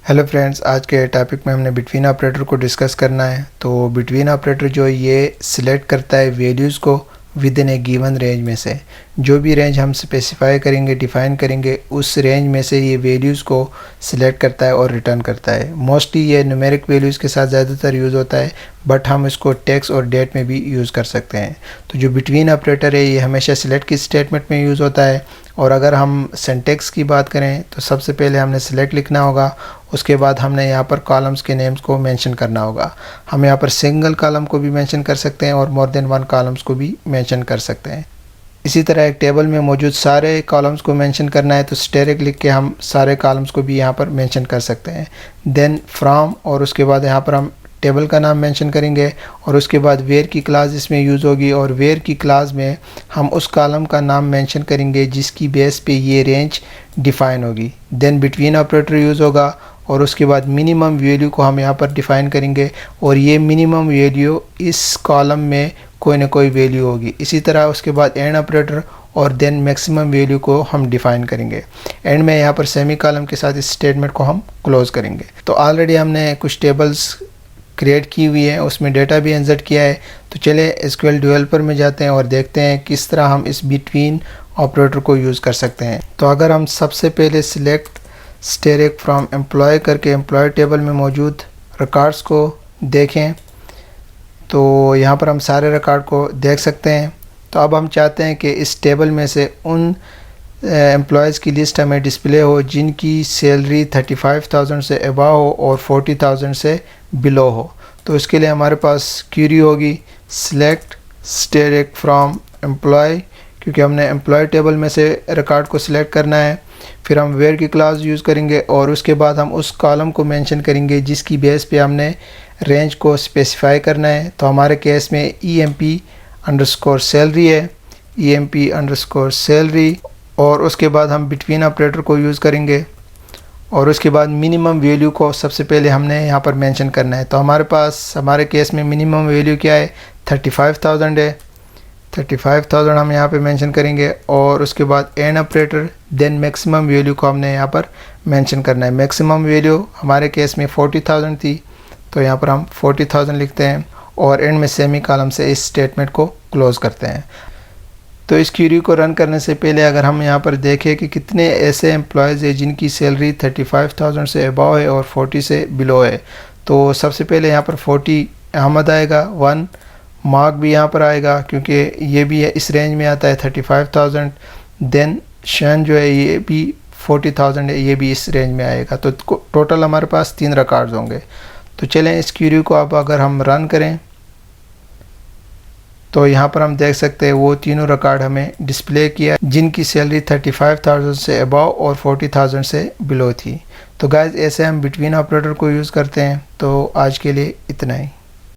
Hello friends, आज के topic में हमने बिटवीन ऑपरेटर को डिस्कस करना है। तो बिटवीन ऑपरेटर जो ये सिलेक्ट करता है वैल्यूज़ को with in A given range में से। जो भी रेंज हम स्पेसिफाई करेंगे, डिफ़ाइन करेंगे, उस रेंज में से ये वैल्यूज़ को सिलेक्ट करता है और रिटर्न करता है। मोस्टली ये न्यूमेरिक वैल्यूज़ के साथ ज़्यादातर यूज़ होता है, बट हम इसको टेक्स्ट और डेट में भी यूज़ कर सकते हैं। तो जो बिटवीन ऑपरेटर है ये हमेशा सिलेक्ट की स्टेटमेंट में यूज़ होता है। और अगर हम सिंटैक्स की बात करें तो सबसे पहले हमने सिलेक्ट लिखना होगा, उसके बाद हमने यहाँ पर कॉलम्स के नेम्स को मेंशन करना होगा। हम यहाँ पर सिंगल कॉलम को भी मेंशन कर सकते हैं और मोर देन वन कॉलम्स को भी मेंशन कर सकते हैं। इसी तरह एक टेबल में मौजूद सारे कॉलम्स को मेंशन करना है तो स्टेरिक लिख के हम सारे कॉलम्स को भी यहाँ पर मेंशन कर सकते हैं। देन फ्रॉम, और उसके बाद यहाँ पर हम टेबल का नाम मेंशन करेंगे और उसके बाद वेयर की क्लास इसमें यूज़ होगी और वेयर की क्लास में हम उस कॉलम का नाम मेंशन करेंगे जिसकी बेस पे ये रेंज डिफ़ाइन होगी। देन बिटवीन ऑपरेटर यूज़ होगा और उसके बाद मिनिमम वैल्यू को हम यहाँ पर डिफ़ाइन करेंगे और ये मिनिमम वैल्यू इस कॉलम में कोई ना कोई वैल्यू होगी। इसी तरह उसके बाद एंड ऑपरेटर और देन मैक्सिमम वैल्यू को हम डिफ़ाइन करेंगे। एंड में यहाँ पर सेमी कॉलम के साथ इस स्टेटमेंट को हम क्लोज़ करेंगे। तो ऑलरेडी हमने कुछ टेबल्स क्रिएट की हुई है, उसमें डेटा भी इंसर्ट किया है। तो चले एसक्यूएल डेवलपर में जाते हैं और देखते हैं किस तरह हम इस बिटवीन ऑपरेटर को यूज़ कर सकते हैं। तो अगर हम सबसे पहले सिलेक्ट स्टेरिक फ्रॉम एम्प्लॉय करके एम्प्लॉय टेबल में मौजूद रिकॉर्ड्स को देखें तो यहाँ पर हम सारे रिकॉर्ड को देख सकते हैं। तो अब हम चाहते हैं कि इस टेबल में से उन एम्प्लॉयज़ की लिस्ट हमें डिस्प्ले हो जिनकी सैलरी 35,000 से अबव हो और 40,000 से बिलो हो। तो इसके लिए हमारे पास क्वेरी होगी सिलेक्ट स्टेरिक फ्रॉम एम्प्लॉय, क्योंकि हमने एम्प्लॉय टेबल में से रिकॉर्ड को सिलेक्ट करना है। फिर हम वेयर की क्लास यूज़ करेंगे और उसके बाद हम उस कॉलम को मेंशन करेंगे जिसकी बेस पे हमने रेंज को स्पेसिफाई करना है। तो हमारे केस में EMP_ सैलरी है, EMP_ सैलरी, और उसके बाद हम बिटवीन ऑपरेटर को यूज़ करेंगे और उसके बाद मिनिमम वैल्यू को सबसे पहले हमने यहाँ पर मेंशन करना है। तो हमारे पास हमारे केस में मिनिमम वैल्यू क्या है, 35,000 है। 35,000 हम यहाँ पे मेंशन करेंगे और उसके बाद and operator, then maximum value को हमने यहाँ पर मेंशन करना है। मैक्सिमम वैल्यू हमारे केस में 40,000 थी, तो यहाँ पर हम 40,000 लिखते हैं और एंड में सेमी कॉलम से इस स्टेटमेंट को क्लोज़ करते हैं। तो इस क्वेरी को रन करने से पहले अगर हम यहाँ पर देखें कि कितने ऐसे एम्प्लॉयज़ हैं जिनकी सैलरी 35,000 से अबव है और 40 से बिलो है, तो सबसे पहले यहाँ पर 40 अहमद आएगा, 1 मार्क भी यहाँ पर आएगा क्योंकि ये भी है इस रेंज में आता है 35,000। देन शन जो है ये भी 40,000 है, ये भी इस रेंज में आएगा। तो टोटल हमारे पास 3 रिकॉर्ड्स होंगे। तो चलें इस क्वेरी को अब अगर हम रन करें तो यहाँ पर हम देख सकते हैं वो तीनों रिकॉर्ड हमें डिस्प्ले किया जिनकी सैलरी 35,000 से अबव और 40,000 से बिलो थी। तो गाइस ऐसे हम बिटवीन ऑपरेटर को यूज़ करते हैं। तो आज के लिए इतना ही।